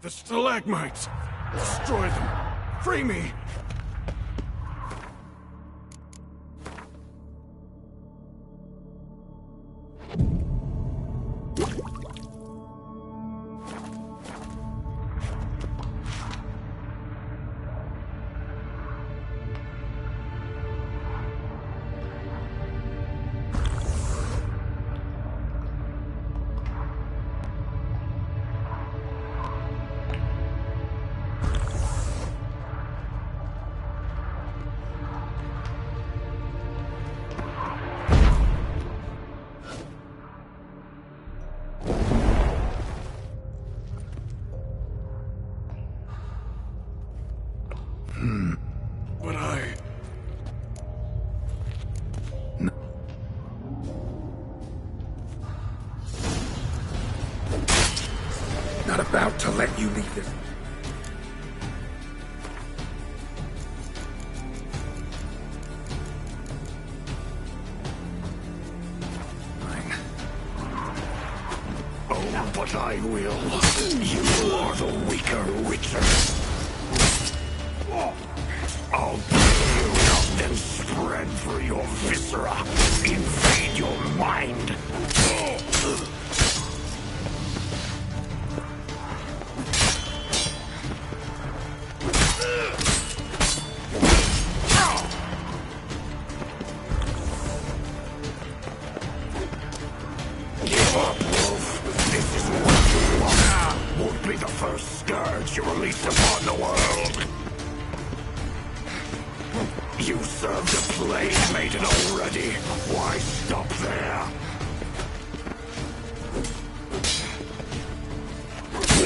The stalagmites! Destroy them! Free me! But Not about to let you leave this. Fine. Oh, but I will. You are the weaker Witcher. I'll pull you up and spread through your viscera. Invade your mind. Give up, Wolf. This is what you want. Won't be the first scourge you release upon the world. You served a plague maiden already. Why stop there?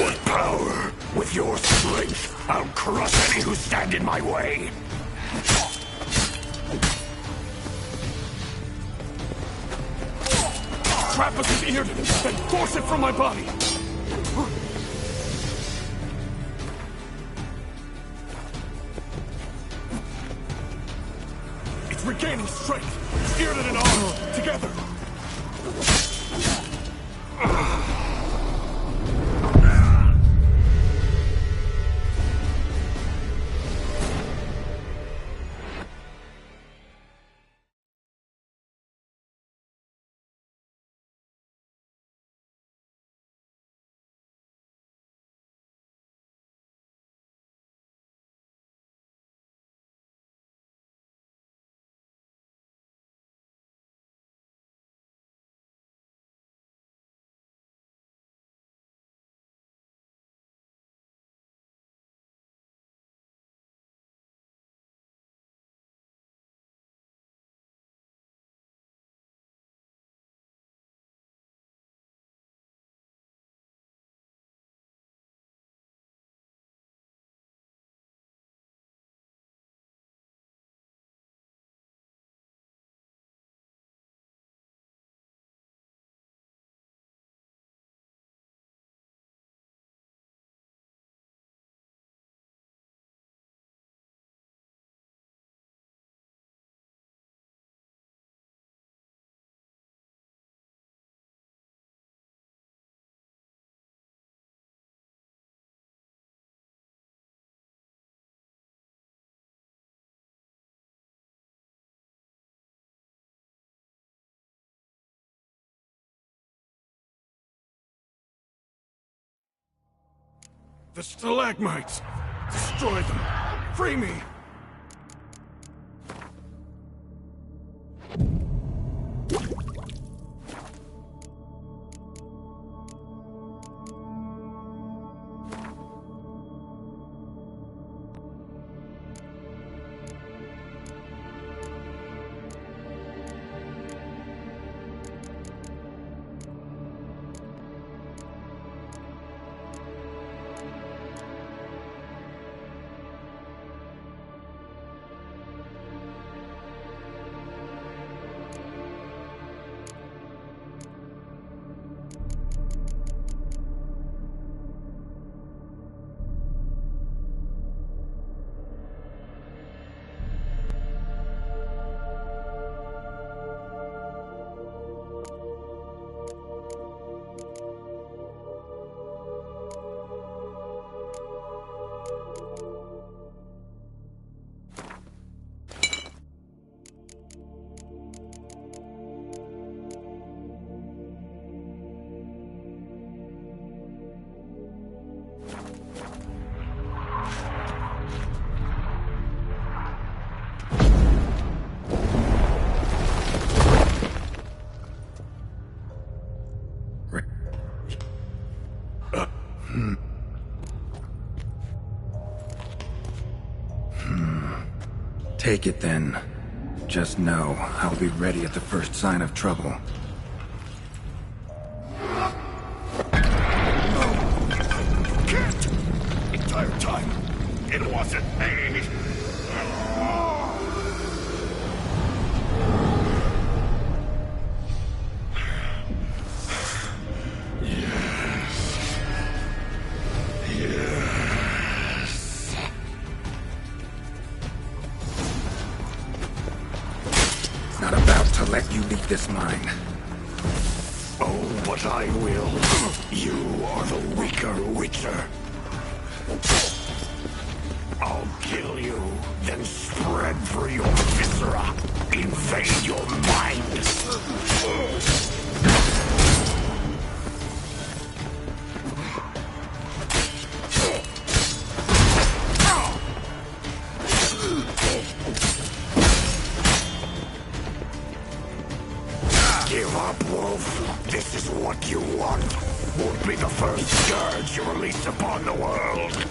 What power? With your strength, I'll crush any who stand in my way. trap us in Yrden, then force it from my body! It's regaining strength! Yrden and Arnold, together! The stalagmites! Destroy them! Free me! Take it then. Just know I'll be ready at the first sign of trouble. Can't! Entire time, it wasn't me! Not about to let you leave this mine. Oh, but I will. You are the weaker Witcher. I'll kill you, then spread through your viscera. Invade your mind. Give up, Wolf. This is what you want. Won't be the first scourge you release upon the world.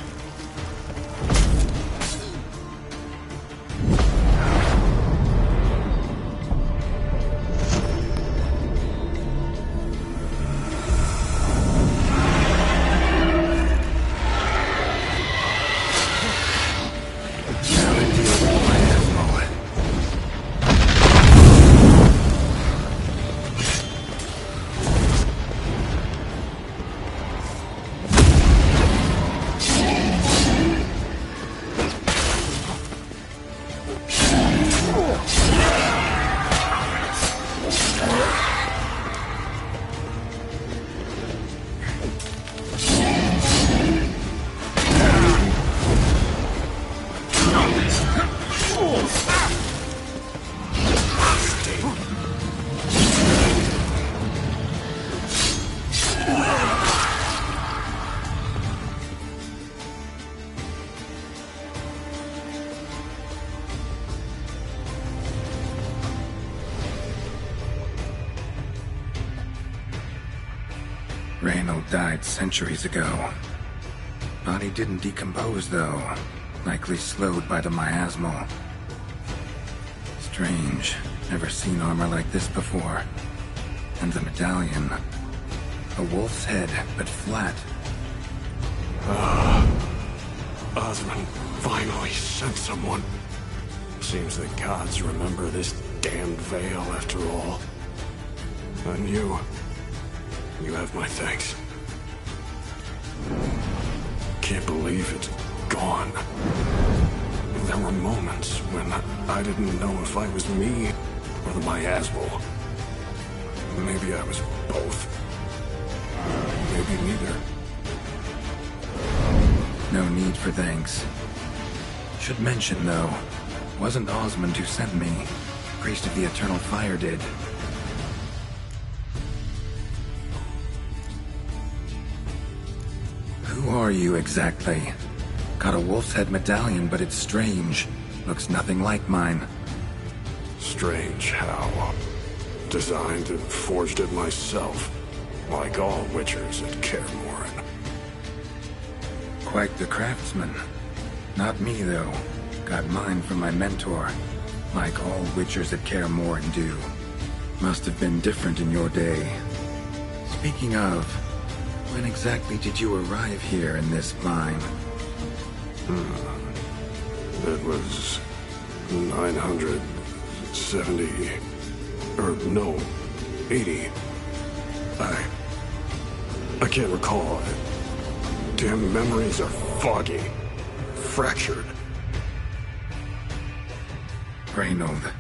Reynold died centuries ago. Body didn't decompose, though. Likely slowed by the miasmal. Strange. Never seen armor like this before. And the medallion. A wolf's head, but flat. Osmond finally sent someone. Seems the gods remember this damned veil after all. And you have my thanks. Can't believe it's gone. There were moments when I didn't know if I was me or the miasmal. Maybe I was both. Maybe neither. No need for thanks. Should mention, though, wasn't Osmond who sent me. Priest of the Eternal Fire did. Who are you exactly? Got a wolf's head medallion, but it's strange. Looks nothing like mine. Strange how. Designed and forged it myself, like all Witchers at Kaer Morhen. Quite the craftsman. Not me, though. Got mine from my mentor, like all Witchers at Kaer Morhen do. Must have been different in your day. Speaking of, when exactly did you arrive here in this mine? It was 970... or no, 80. I can't recall. Damn memories are foggy. Fractured. Reynold,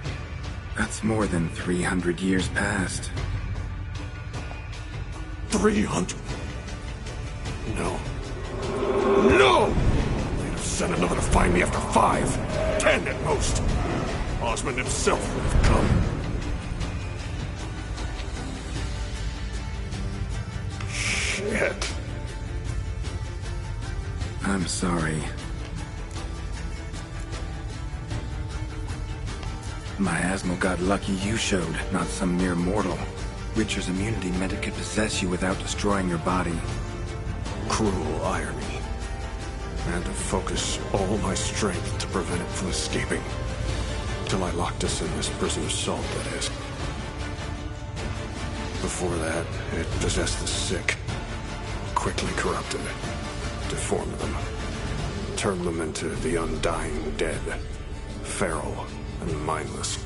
that's more than 300 years past. 300? No. No! They'd have sent another to find me after 5, 10 at most. Osmond himself would have come. Shit. I'm sorry. Miasmal got lucky you showed, not some mere mortal. Witcher's immunity meant it could possess you without destroying your body. Cruel irony. I had to focus all my strength to prevent it from escaping. Till I locked us in this prison of salt, that is. Before that, it possessed the sick, quickly corrupted, deformed them, turned them into the undying dead, feral and mindless.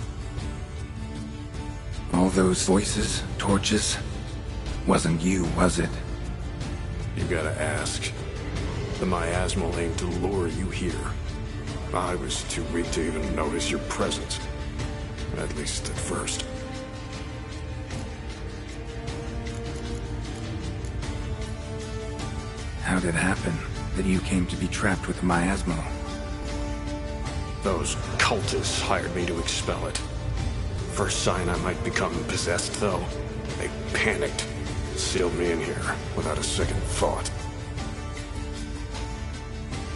All those voices, torches, wasn't you, was it? You gotta ask. The miasmal aimed to lure you here. I was too weak to even notice your presence. At least at first. How did it happen that you came to be trapped with the miasmal? Those cultists hired me to expel it. First sign I might become possessed, though, they panicked. Sealed me in here without a second thought.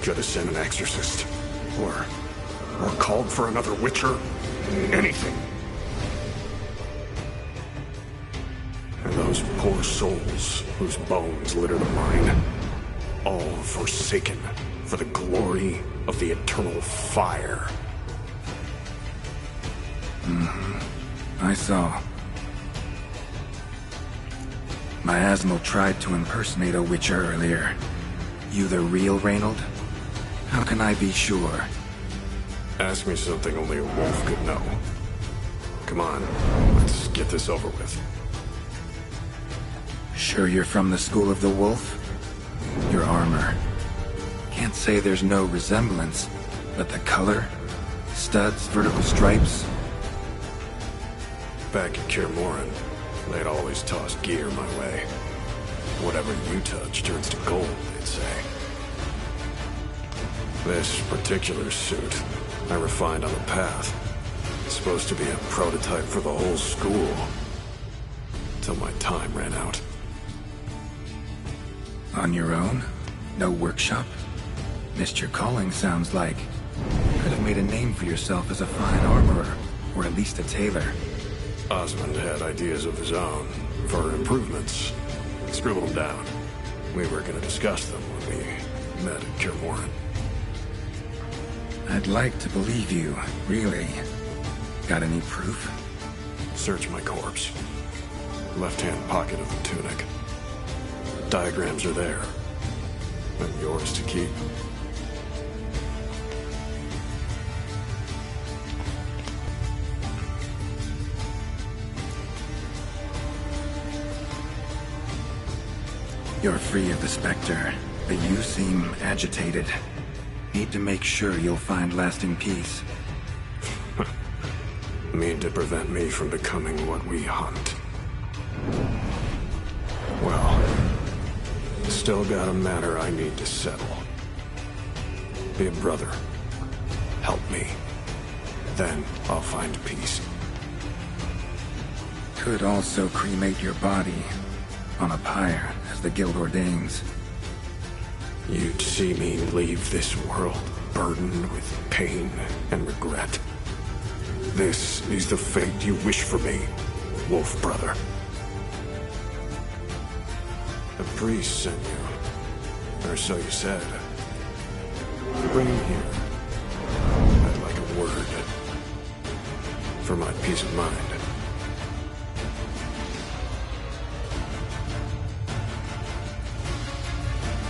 Could have sent an exorcist. Or called for another Witcher. Anything. And those poor souls whose bones litter the mine, all forsaken for the glory of the eternal fire. I saw. Miasmal tried to impersonate a Witcher earlier. You the real Reynold? How can I be sure? Ask me something only a wolf could know. Come on, let's get this over with. Sure you're from the School of the Wolf? Your armor. Can't say there's no resemblance, but the color? Studs, vertical stripes? Back at Kaer Morhen, they'd always toss gear my way. Whatever you touch turns to gold, they'd say. This particular suit, I refined on the path. It's supposed to be a prototype for the whole school. Till my time ran out. On your own? No workshop? Missed your calling, sounds like. Could have made a name for yourself as a fine armorer, or at least a tailor. Osmond had ideas of his own, for improvements. Scribbled them down. We were gonna discuss them when we met at Kaer Morhen. I'd like to believe you, really. Got any proof? Search my corpse. Left-hand pocket of the tunic. Diagrams are there. And yours to keep. You're free of the Spectre, but you seem agitated. Need to make sure you'll find lasting peace. Mean to prevent me from becoming what we hunt. Well, still got a matter I need to settle. Be a brother. Help me. Then I'll find peace. Could also cremate your body on a pyre, as the guild ordains. You'd see me leave this world burdened with pain and regret. This is the fate you wish for me, Wolf Brother. The priest sent you, or so you said. Bring him here. I'd like a word. For my peace of mind.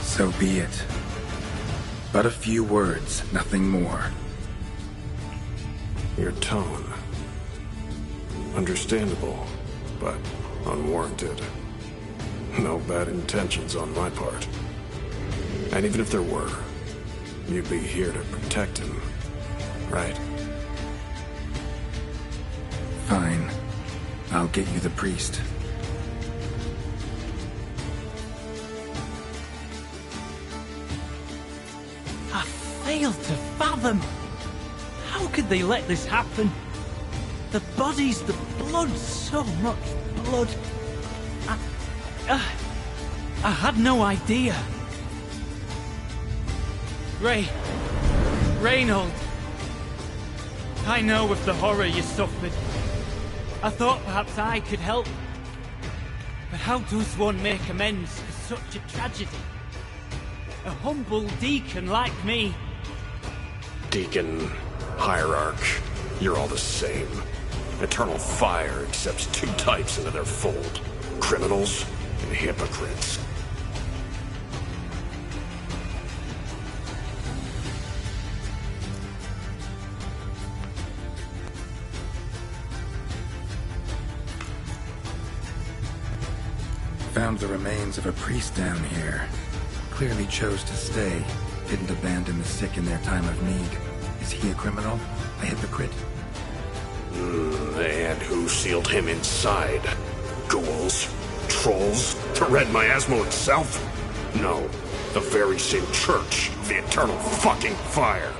So be it. But a few words, nothing more. Your tone. Understandable, but unwarranted. No bad intentions on my part. And even if there were, you'd be here to protect him, right? Fine. I'll get you the priest. I fail to fathom. How could they let this happen? The bodies, the blood, so much blood. I had no idea. Reynold. I know of the horror you suffered. I thought perhaps I could help. But how does one make amends for such a tragedy? A humble deacon like me. Deacon, hierarch, You're all the same. Eternal Fire accepts two types into their fold. Criminals and hypocrites. Found the remains of a priest down here. Clearly chose to stay. Didn't abandon the sick in their time of need. Is he a criminal? A hypocrite? And who sealed him inside? Ghouls? Trolls? To Red Miasmo itself? No. The very same church of the Eternal fucking Fire.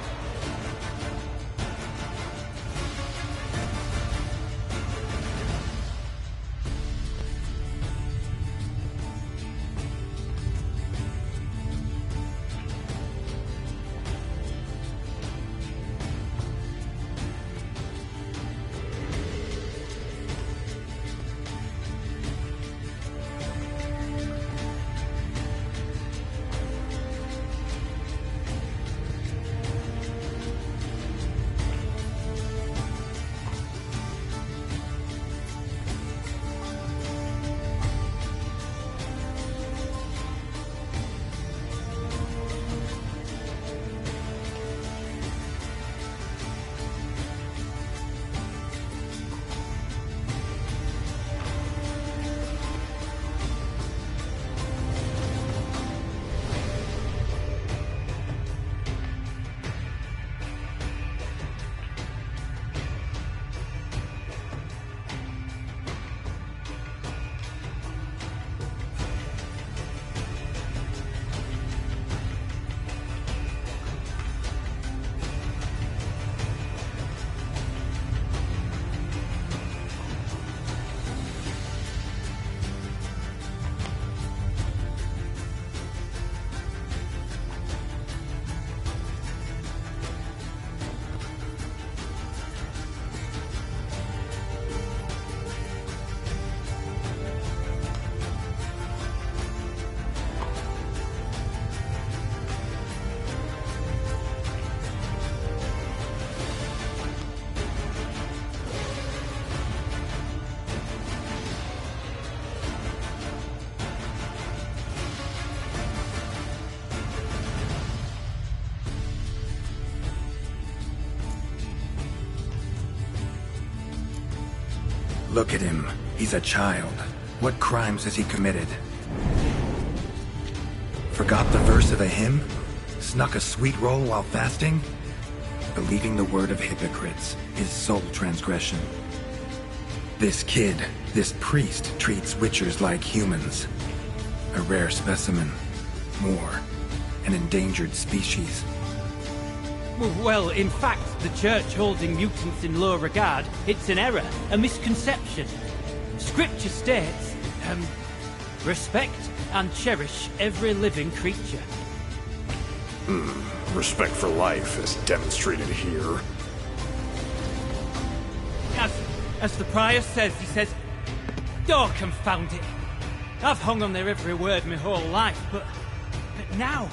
Look at him. He's a child. What crimes has he committed? Forgot the verse of a hymn? Snuck a sweet roll while fasting? Believing the word of hypocrites is sole transgression. This kid, this priest, treats witchers like humans. A rare specimen. More. An endangered species. Well, in fact, the Church holding mutants in low regard, it's an error, a misconception. Scripture states, respect and cherish every living creature. Respect for life as demonstrated here. As the prior says, he says, oh, confound it. I've hung on their every word my whole life, but now,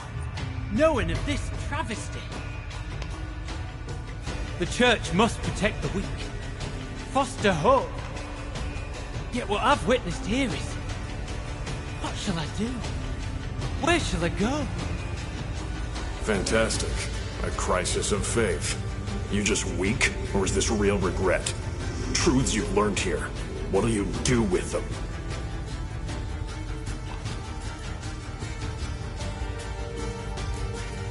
knowing of this travesty, the Church must protect the weak, foster hope. Yet what I've witnessed here is, what shall I do? Where shall I go? Fantastic. A crisis of faith. You just weak, or is this real regret? Truths you've learned here. What'll you do with them?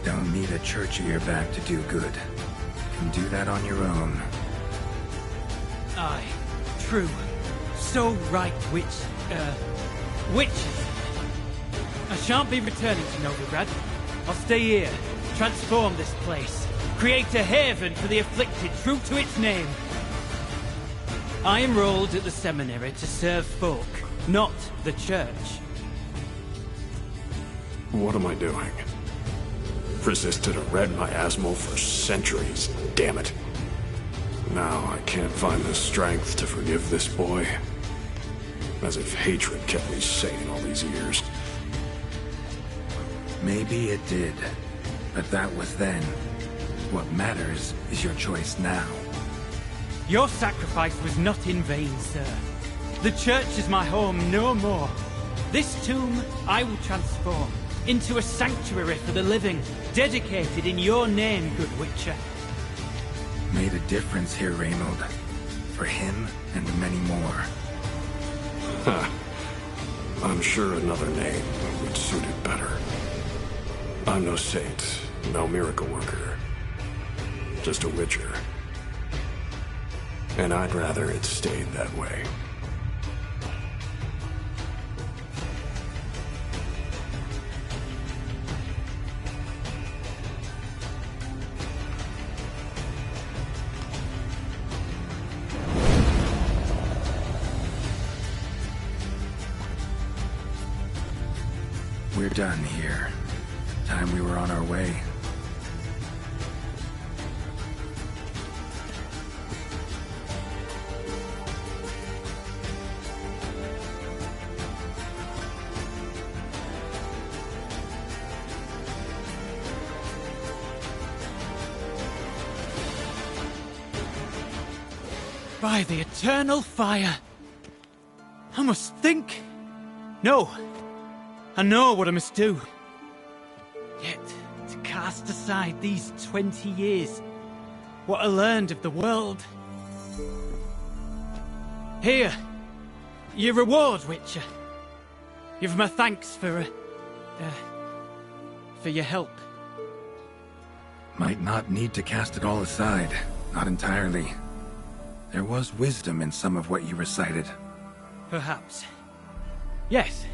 Don't need a church at your back to do good. You can do that on your own. Aye, true. So right, witches. I shan't be returning to Novigrad. I'll stay here, transform this place, create a haven for the afflicted, true to its name. I enrolled at the seminary to serve folk, not the Church. What am I doing? Resisted a Red Miasmo for centuries, damn it. Now I can't find the strength to forgive this boy. As if hatred kept me sane all these years. Maybe it did, but that was then. What matters is your choice now. Your sacrifice was not in vain, sir. The church is my home no more. This tomb I will transform into a sanctuary for the living, dedicated in your name, good Witcher. Made a difference here, Reynold. For him and many more. I'm sure another name would suit it better. I'm no saint, no miracle worker. Just a Witcher. And I'd rather it stayed that way. We're done here. Time we were on our way. By the eternal fire! I must think! No! I know what I must do. Yet, to cast aside these 20 years, what I learned of the world. Here, your reward, Witcher. You've my thanks for your help. Might not need to cast it all aside. Not entirely. There was wisdom in some of what you recited. Perhaps. Yes.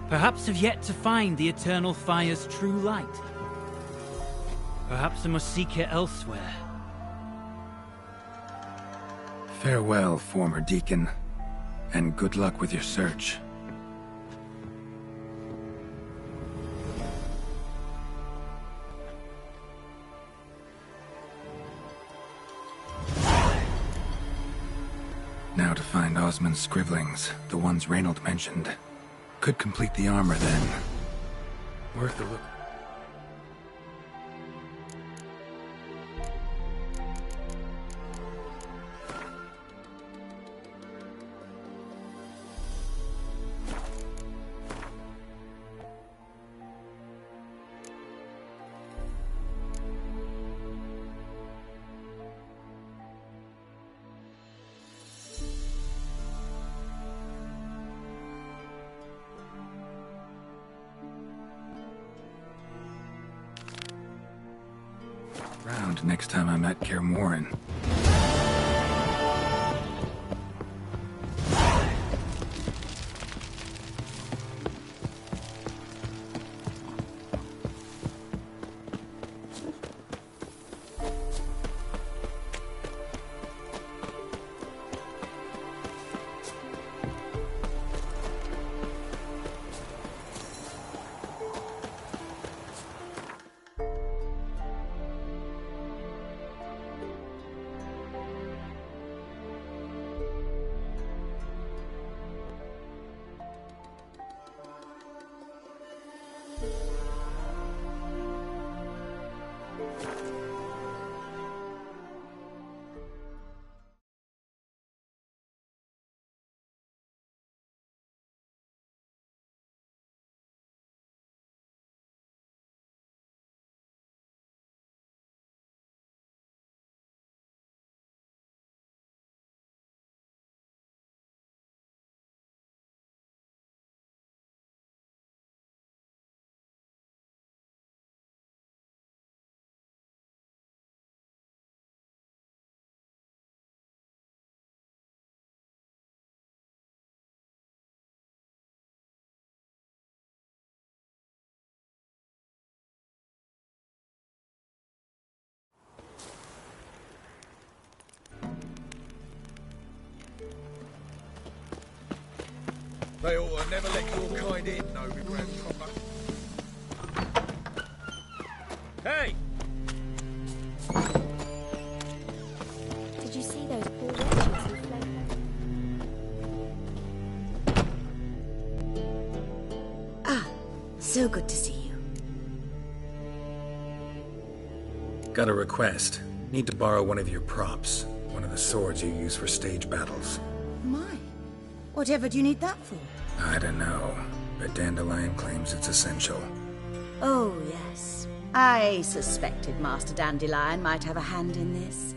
Perhaps I've yet to find the eternal fire's true light. Perhaps I must seek it elsewhere. Farewell, former deacon, and good luck with your search. Now to find Osmond's scribblings, the ones Reynold mentioned. Could complete the armor then. Worth a look. Round next time I'm at Kaer Morhen. They ought to never let your kind in, Novi Grandcopper. Hey! Did you see those poor wretches who fled? Ah, so good to see you. Got a request. Need to borrow one of your props. One of the swords you use for stage battles. My. Whatever do you need that for? I don't know, but Dandelion claims it's essential. Oh, yes. I suspected Master Dandelion might have a hand in this.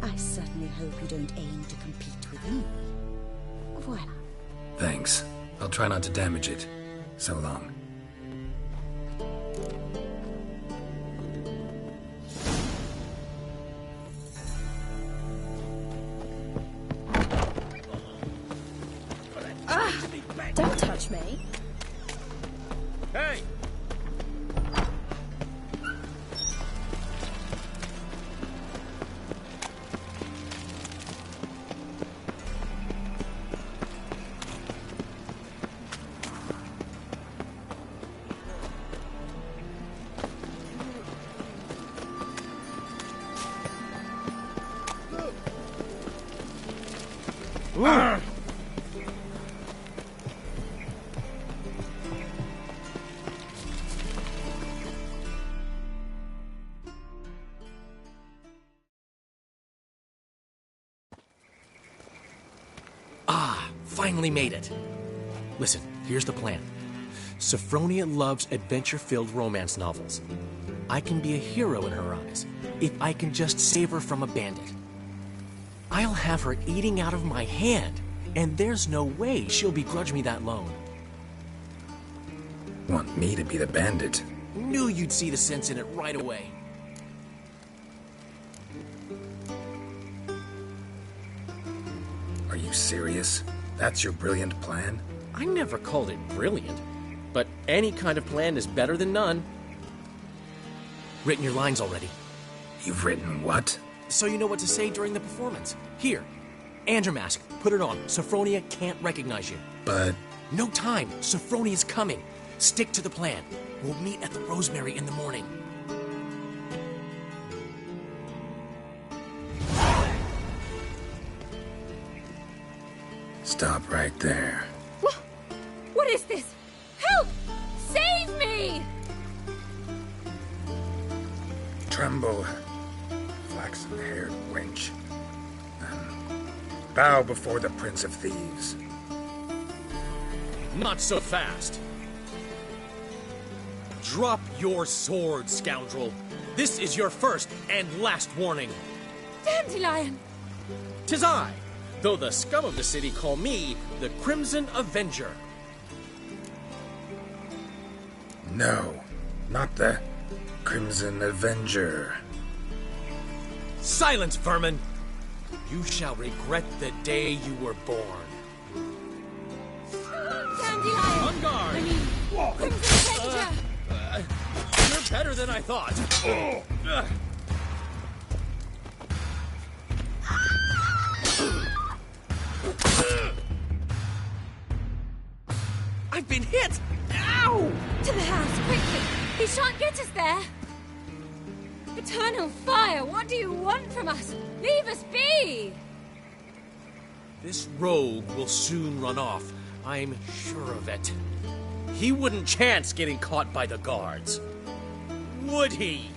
I certainly hope you don't aim to compete with me. Voila. Thanks. I'll try not to damage it. So long. Don't touch me. Hey! Finally made it. Listen, here's the plan. Sophronia loves adventure-filled romance novels. I can be a hero in her eyes if I can just save her from a bandit. I'll have her eating out of my hand, and there's no way she'll begrudge me that loan. Want me to be the bandit? Knew you'd see the sense in it right away. Are you serious? That's your brilliant plan? I never called it brilliant, but any kind of plan is better than none. Written your lines already. You've written what? So you know what to say during the performance. Here, Andromask, put it on. Sophronia can't recognize you. But... No time. Sophronia's coming. Stick to the plan. We'll meet at the Rosemary in the morning. Stop right there. What is this? Help! Save me! Tremble, flaxen-haired wench. Bow before the Prince of Thieves. Not so fast. Drop your sword, scoundrel. This is your first and last warning. Dandelion! 'Tis I, though the scum of the city call me the Crimson Avenger. No, not the Crimson Avenger. Silence, vermin! You shall regret the day you were born. Dandelion! On guard! I mean, Crimson Avenger! You're better than I thought. I've been hit! Ow! To the house, quickly! He shan't get us there! Eternal fire, what do you want from us? Leave us be! This rogue will soon run off. I'm sure of it. He wouldn't chance getting caught by the guards. Would he?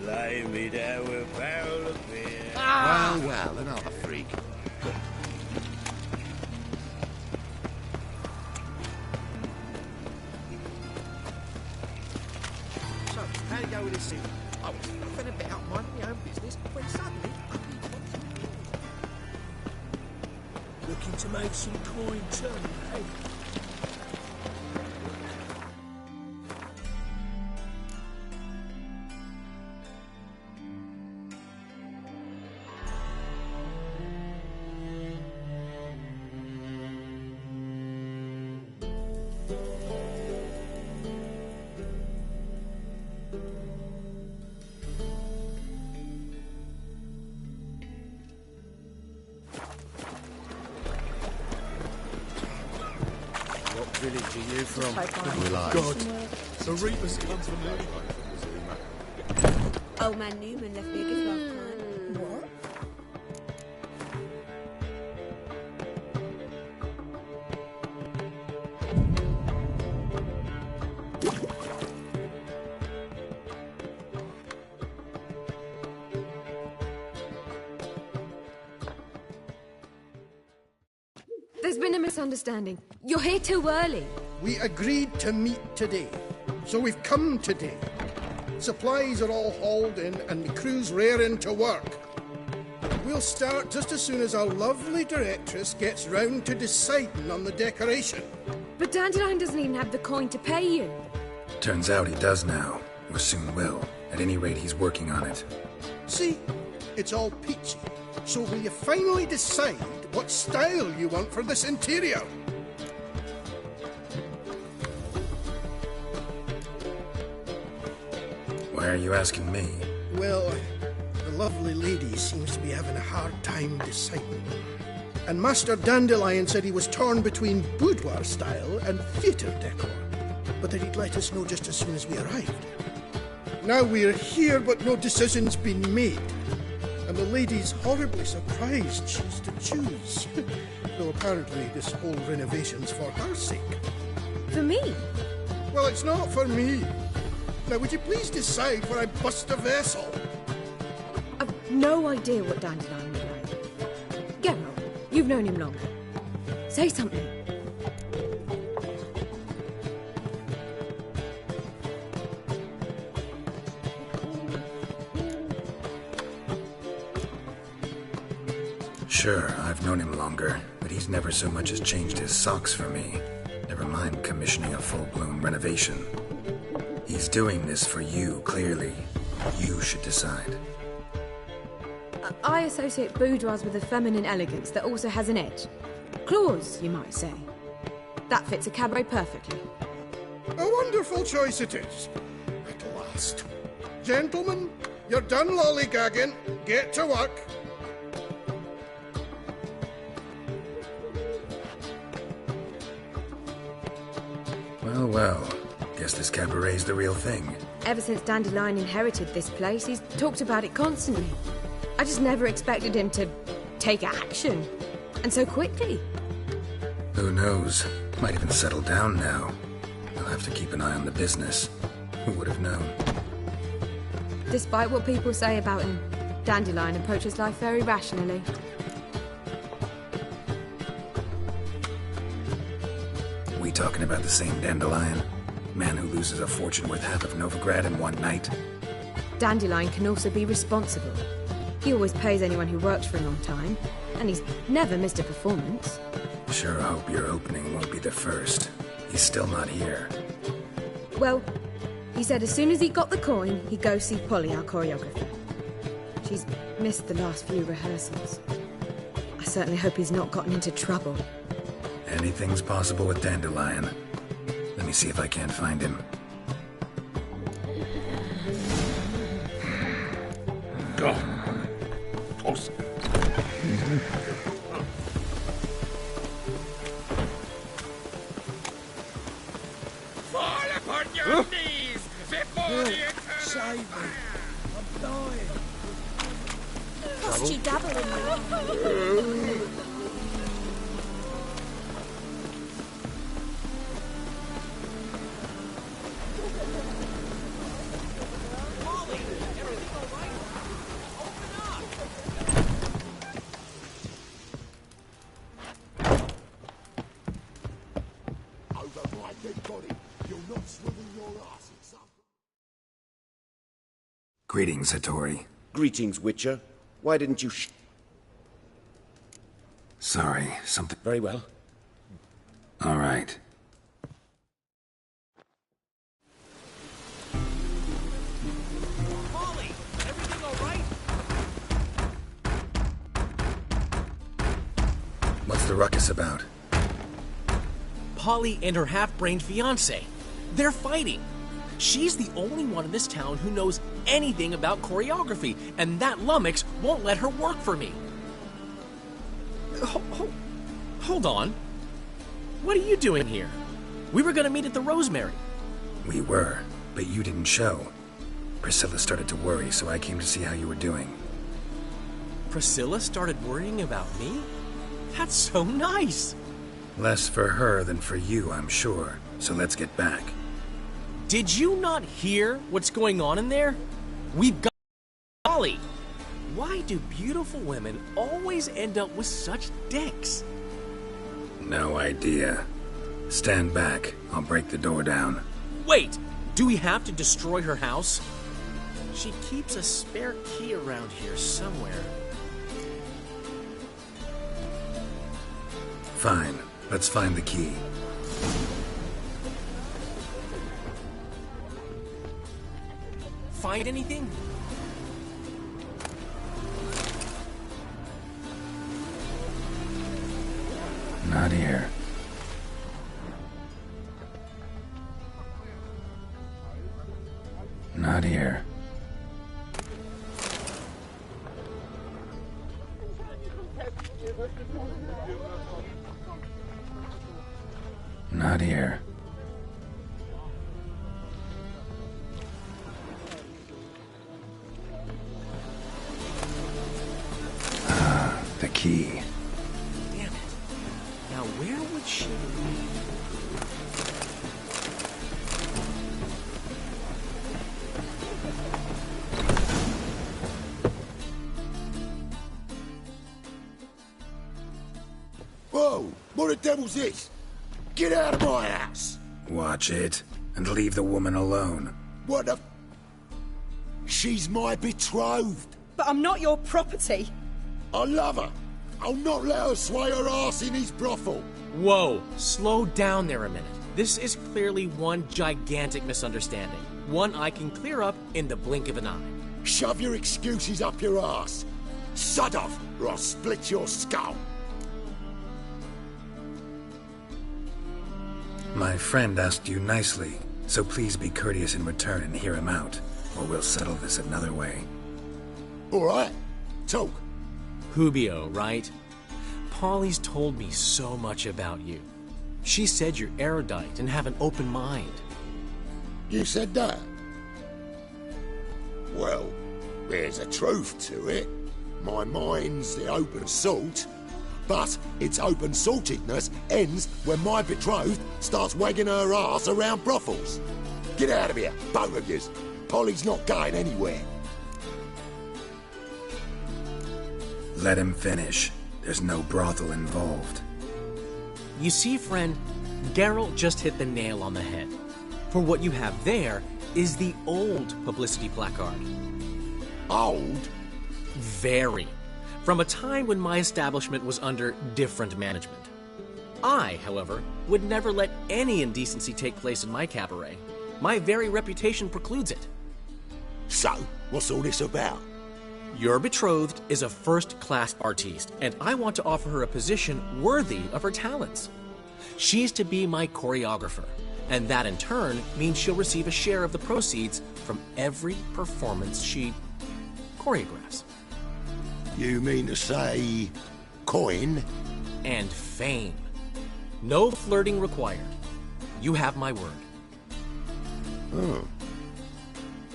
Lay me down with a barrel of beer. Well, another freak. So, how to go with this thing? I was nothing about minding my own business when suddenly Looking to make some coin turn, eh? What village are you from? God, the Reapers comes from there. Old man Newman left me a gift last time. What? There's been a misunderstanding. You're here too early. We agreed to meet today, so we've come today. Supplies are all hauled in and the crew's raring to work. We'll start just as soon as our lovely directress gets round to deciding on the decoration. But Dandelion doesn't even have the coin to pay you. Turns out he does now, or soon will. At any rate, he's working on it. See? It's all peachy. So will you finally decide what style you want for this interior? Why are you asking me? Well, the lovely lady seems to be having a hard time deciding. And Master Dandelion said he was torn between boudoir style and theatre decor, but that he'd let us know just as soon as we arrived. Now we're here, but no decision's been made. And the lady's horribly surprised she's to choose. Though apparently this whole renovation's for her sake. For me? Well, it's not for me. Now, would you please decide where I bust a vessel? I've no idea what Dandelion would like. Geralt, you've known him longer. Say something. Sure, I've known him longer, but he's never so much as changed his socks for me. Never mind commissioning a full-blown renovation. He's doing this for you, clearly. You should decide. I associate boudoirs with a feminine elegance that also has an edge. Claws, you might say. That fits a cabaret perfectly. A wonderful choice it is. At last. Gentlemen, you're done lollygagging. Get to work. Well, well. Guess this cabaret's the real thing. Ever since Dandelion inherited this place, he's talked about it constantly. I just never expected him to take action. And so quickly. Who knows? Might even settle down now. I'll have to keep an eye on the business. Who would have known? Despite what people say about him, Dandelion approaches life very rationally. We talking about the same Dandelion? Man who loses a fortune worth half of Novigrad in one night? Dandelion can also be responsible. He always pays anyone who works for a long time, and he's never missed a performance. Sure hope your opening won't be the first. He's still not here. Well, he said as soon as he got the coin, he'd go see Polly, our choreographer. She's missed the last few rehearsals. I certainly hope he's not gotten into trouble. Anything's possible with Dandelion. Let me see if I can't find him. Go. Close. Fall upon your knees before the eternal Save me. I'm dying. Cost you doubling. Greetings, Hattori. Greetings, Witcher. Why didn't you Sorry, something... Very well. All right. Molly, everything all right? What's the ruckus about? Polly and her half-brained fiancé. They're fighting. She's the only one in this town who knows anything about choreography, and that lummox won't let her work for me. Hold on. What are you doing here? We were gonna meet at the Rosemary. We were, but you didn't show. Priscilla started to worry, so I came to see how you were doing. Priscilla started worrying about me? That's so nice. Less for her than for you, I'm sure. So let's get back. Did you not hear what's going on in there? We've got Polly. Why do beautiful women always end up with such dicks? No idea. Stand back. I'll break the door down. Wait! Do we have to destroy her house? She keeps a spare key around here somewhere. Fine. Let's find the key. Find anything? Not here. Not here. Not here. Ah, the key. Damn it. Now where would she be? Whoa! What the devil's this? Get out of my house! Watch it, and leave the woman alone. What the... She's my betrothed. But I'm not your property. I love her. I'll not let her sway her ass in his brothel. Whoa, slow down there a minute. This is clearly one gigantic misunderstanding. One I can clear up in the blink of an eye. Shove your excuses up your ass. Sod off, or I'll split your skull. My friend asked you nicely, so please be courteous in return and hear him out, or we'll settle this another way. All right, talk. Hubio, right? Polly's told me so much about you. She said you're erudite and have an open mind. You said that? Well, there's a truth to it. My mind's the open salt, but its open saltedness ends when my betrothed starts wagging her ass around brothels. Get out of here, both of yous. Polly's not going anywhere. Let him finish. There's no brothel involved. You see, friend, Geralt just hit the nail on the head. For what you have there is the old publicity placard. Old? Very. From a time when my establishment was under different management. I, however, would never let any indecency take place in my cabaret. My very reputation precludes it. So, what's all this about? Your betrothed is a first-class artiste, and I want to offer her a position worthy of her talents. She's to be my choreographer, and that in turn means she'll receive a share of the proceeds from every performance she choreographs. You mean to say... coin? And fame. No flirting required. You have my word. Oh.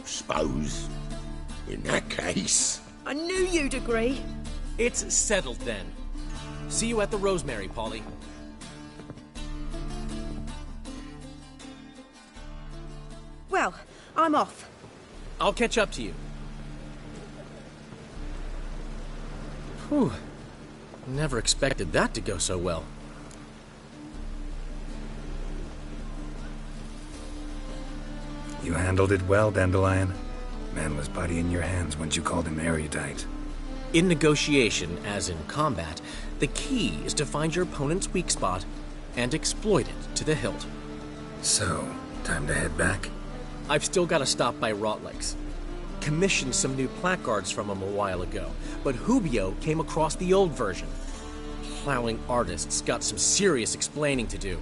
Suppose, in that case... I knew you'd agree. It's settled then. See you at the Rosemary, Polly. Well, I'm off. I'll catch up to you. Whew. Never expected that to go so well. You handled it well, Dandelion. Man was body in your hands once you called him erudite. In negotiation, as in combat, the key is to find your opponent's weak spot and exploit it to the hilt. So, time to head back? I've still got to stop by Rotlick's. Commissioned some new placards from him a while ago, but Hubio came across the old version. Plowing artists got some serious explaining to do.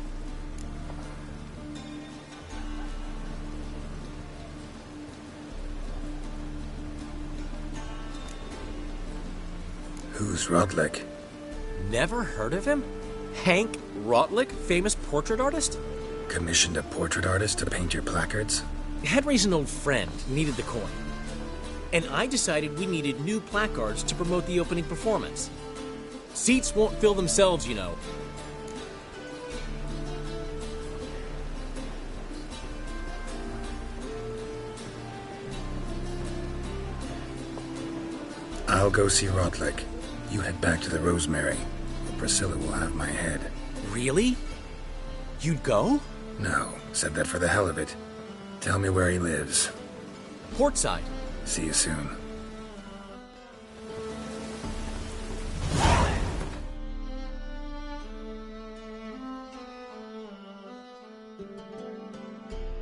Who's Rotlick? Never heard of him? Hank Rotlick, famous portrait artist? Commissioned a portrait artist to paint your placards? Henry's an old friend, needed the coin. And I decided we needed new placards to promote the opening performance. Seats won't fill themselves, you know. I'll go see Rotlick. You head back to the Rosemary, or Priscilla will have my head. Really? You'd go? No, said that for the hell of it. Tell me where he lives. Portside. See you soon.